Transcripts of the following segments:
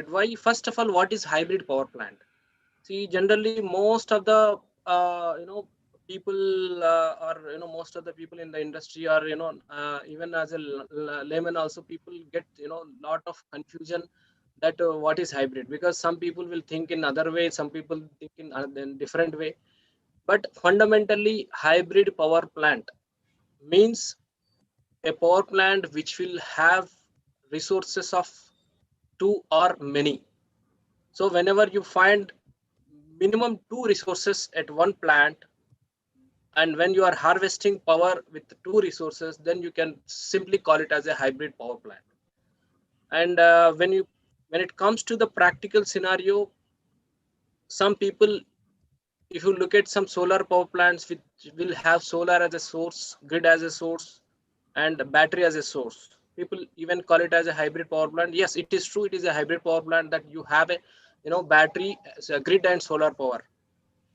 Why? First of all, what is hybrid power plant? See, generally, most of the people or most of the people in the industry, or even as a layman also, people get lot of confusion that what is hybrid, because some people will think in other way, some people think in different way. But fundamentally, hybrid power plant means a power plant which will have resources of two or many. So whenever you find minimum two resources at one plant, and when you are harvesting power with two resources, then you can simply call it as a hybrid power plant. And when it comes to the practical scenario, some people, if you look at some solar power plants which will have solar as a source, grid as a source, and battery as a source, people even call it as a hybrid power plant. Yes, it is true, it is a hybrid power plant, that you have a battery as a grid and solar power.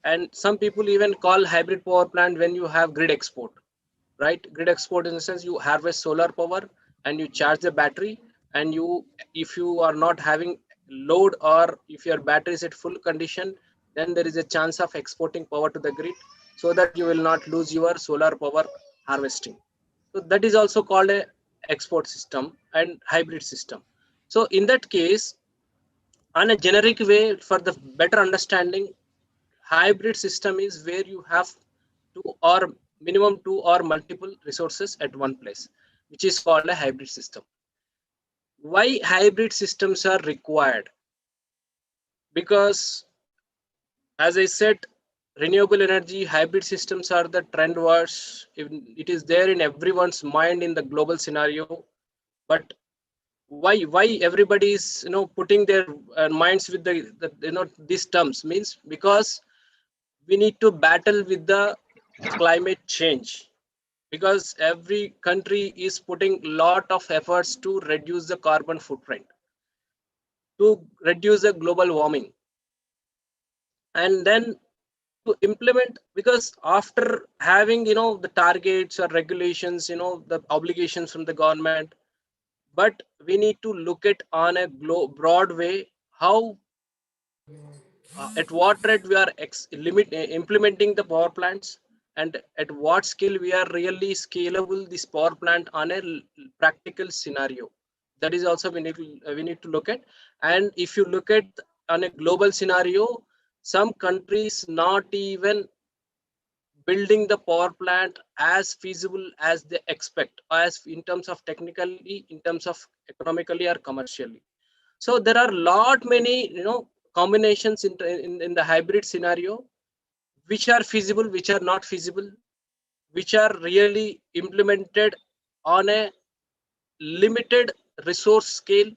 And some people even call hybrid power plant when you have grid export, right? Grid export in the sense you harvest solar power and you charge the battery, and you, if you are not having load, or if your battery is at full condition, then there is a chance of exporting power to the grid, so that you will not lose your solar power harvesting. So that is also called a export system and hybrid system. So in that case, on a generic way, for the better understanding, hybrid system is where you have two or minimum two or multiple resources at one place, which is called a hybrid system. Why hybrid systems are required? Because, as I said, renewable energy hybrid systems are the trend words. It is there in everyone's mind in the global scenario. But why everybody is putting their minds with the these terms, means because we need to battle with the climate change, because every country is putting lot of efforts to reduce the carbon footprint, to reduce the global warming, and then to implement, because after having the targets or regulations, the obligations from the government, but we need to look at on a broad way, how at what rate we are implementing the power plants, and at what scale we are really scalable this power plant on a practical scenario. That is also we need to look at. And if you look at on a global scenario, some countries not even building the power plant as feasible as they expect, as in terms of technically, in terms of economically or commercially. So there are lot many combinations in the hybrid scenario, which are feasible, which are not feasible, which are really implemented on a limited resource scale,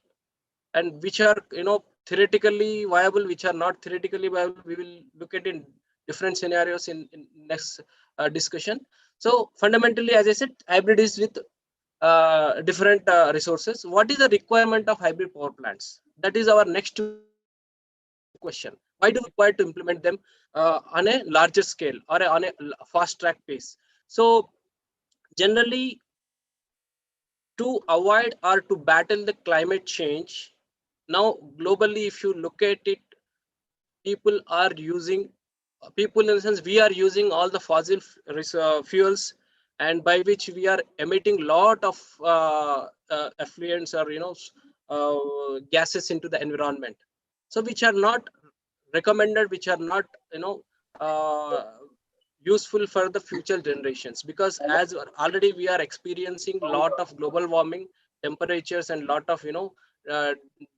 and which are theoretically viable, which are not theoretically viable. We will look at in different scenarios in next discussion. So fundamentally, as I said, hybrid is with different resources. What is the requirement of hybrid power plants? That is our next question. Why do we require to implement them on a larger scale, or on a fast track pace? So generally, to avoid or to battle the climate change, now globally, if you look at it, people are using, people in the sense, we are using all the fossil fuels, and by which we are emitting lot of effluents, or gases into the environment, so which are not recommended, which are not uh, useful for the future generations, because as already we are experiencing lot of global warming, temperatures, and lot of uh,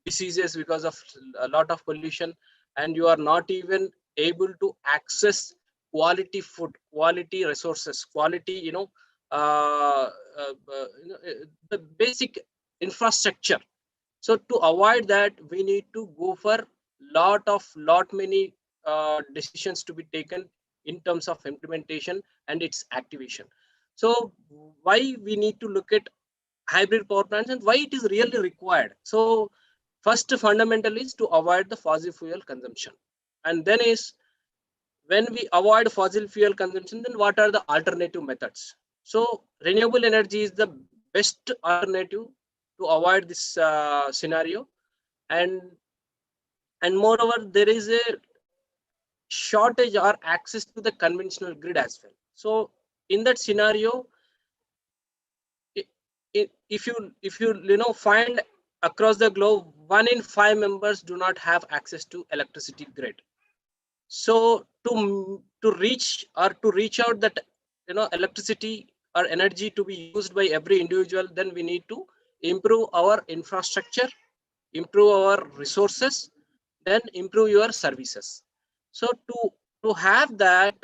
diseases because of a lot of pollution, and you are not even able to access quality food, quality resources, quality the basic infrastructure. So to avoid that, we need to go for lot many decisions to be taken in terms of implementation and its activation. So why we need to look at hybrid power plants, and why it is really required? So first fundamental is to avoid the fossil fuel consumption, and then is, when we avoid fossil fuel consumption, then what are the alternative methods? So renewable energy is the best alternative to avoid this scenario. And And moreover, there is a shortage or access to the conventional grid as well. So in that scenario, if you find across the globe 1 in 5 members do not have access to electricity grid. So to reach or to reach out that electricity or energy to be used by every individual, then we need to improve our infrastructure, improve our resources, then improve your services. So to have that,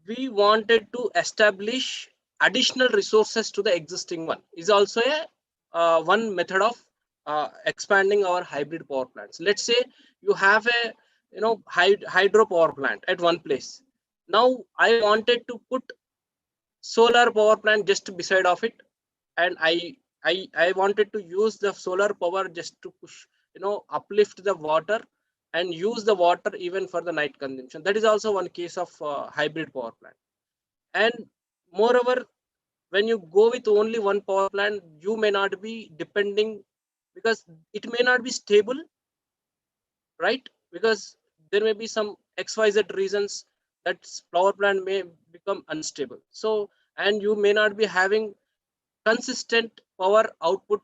we wanted to establish additional resources to the existing one is also a one method of expanding our hybrid power plants. Let's say you have a hydro power plant at one place. Now I wanted to put solar power plant just beside of it, and I wanted to use the solar power just to push, uplift the water and use the water even for the night consumption. That is also one case of hybrid power plant. And moreover, when you go with only one power plant, you may not be depending, because it may not be stable, right? Because there may be some xyz reasons that power plant may become unstable. So, and you may not be having consistent power output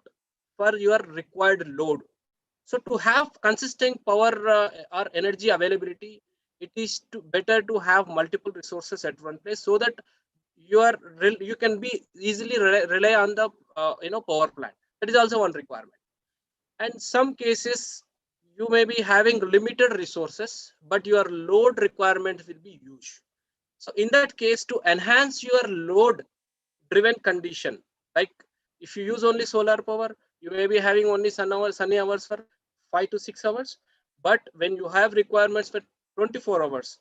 for your required load. So to have consistent power or energy availability, it is better to have multiple resources at one place, so that you can be easily rely on the power plant. That is also one requirement. And some cases you may be having limited resources, but your load requirement will be huge. So in that case, to enhance your load driven condition, like if you use only solar power, you may be having only sunny hours for 5 to 6 hours. But when you have requirements for 24 hours,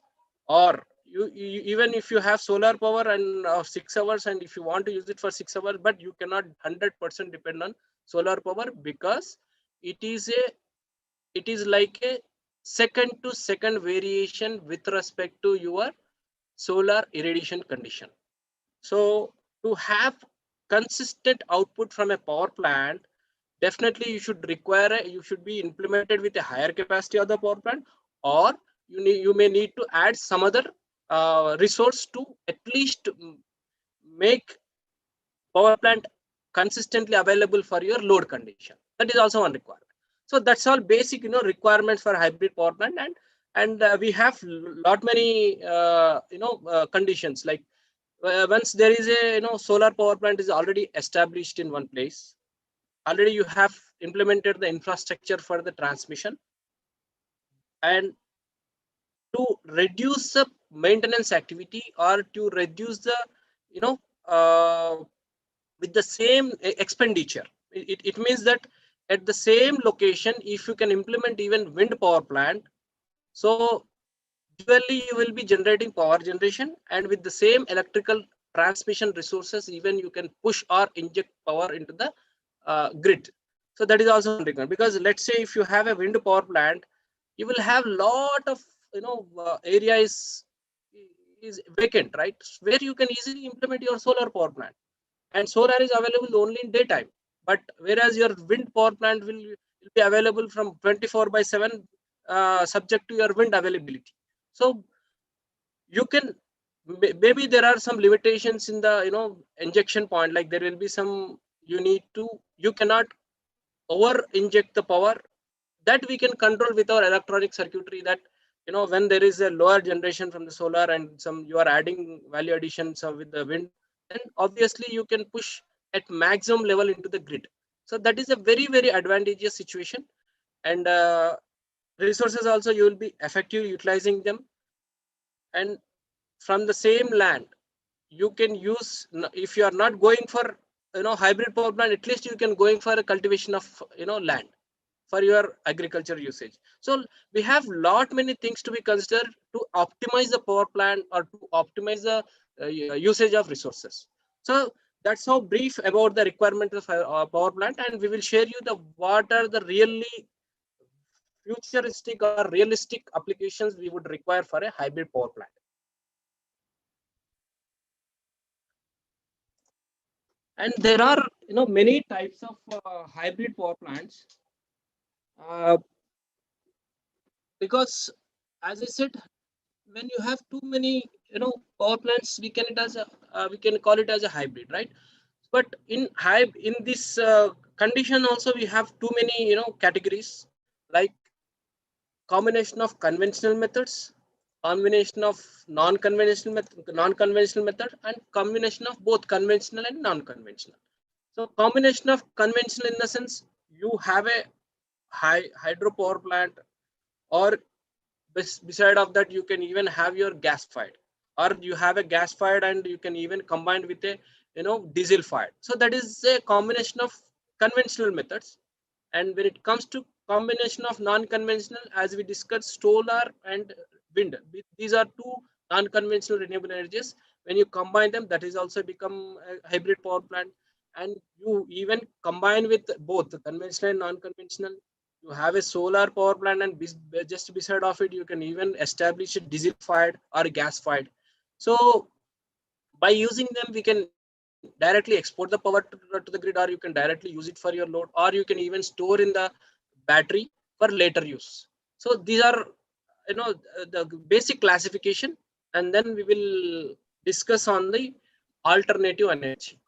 or you even if you have solar power and 6 hours, and if you want to use it for 6 hours, but you cannot 100% depend on solar power, because it is a it is like a second to second variation with respect to your solar irradiation condition. So to have consistent output from a power plant, definitely you should be implemented with a higher capacity of the power plant, or you may need to add some other resource to at least make power plant consistently available for your load condition. That is also one requirement. So that's all basic requirements for hybrid power plant. And we have lot many conditions, like once there is a solar power plant is already established in one place, already you have implemented the infrastructure for the transmission, and to reduce the maintenance activity, or to reduce the you know uh, with the same expenditure, it means that at the same location, if you can implement even wind power plant, so dually you will be generating power generation, and with the same electrical transmission resources, even you can push or inject power into the grid. So that is also one requirement, because let's say if you have a wind power plant, you will have lot of area is vacant, right, where you can easily implement your solar power plant. And solar is available only in daytime, but whereas your wind power plant will be available from 24 by 7, subject to your wind availability. So you can, maybe there are some limitations in the injection point, like there will be some, you cannot over inject the power. That we can control with our electronic circuitry, that when there is a lower generation from the solar and some you are adding value additions with the wind, then obviously you can push at maximum level into the grid. So that is a very very advantageous situation. And resources also, you will be effectively utilizing them. And from the same land, you can use, if you are not going for hybrid power plant, at least you can going for a cultivation of land for your agriculture usage. So we have lot many things to be considered to optimize the power plant, or to optimize the usage of resources. So that's how brief about the requirement of power plant, and we will share you the what are the really futuristic or realistic applications we would require for a hybrid power plant. And there are many types of hybrid power plants. because as I said, when you have too many power plants, we can call it as a hybrid, right? But in this condition also, we have too many categories, like combination of conventional methods, combination of non-conventional method, and combination of both conventional and non-conventional. So combination of conventional in the sense, you have a hydropower plant, or beside of that you can even have your gas fired, or you have a gas fired and you can even combine with a diesel fired. So that is a combination of conventional methods. And when it comes to combination of non-conventional, as we discussed, solar and wind, these are two non-conventional renewable energies. When you combine them, that is also become a hybrid power plant. And you even combine with both the conventional and non-conventional, you have a solar power plant, and just beside of it you can even establish a diesel fired or gas fired. So by using them, we can directly export the power to the grid, or you can directly use it for your load, or you can even store in the battery for later use. So these are the basic classification, and then we will discuss on the alternative energy.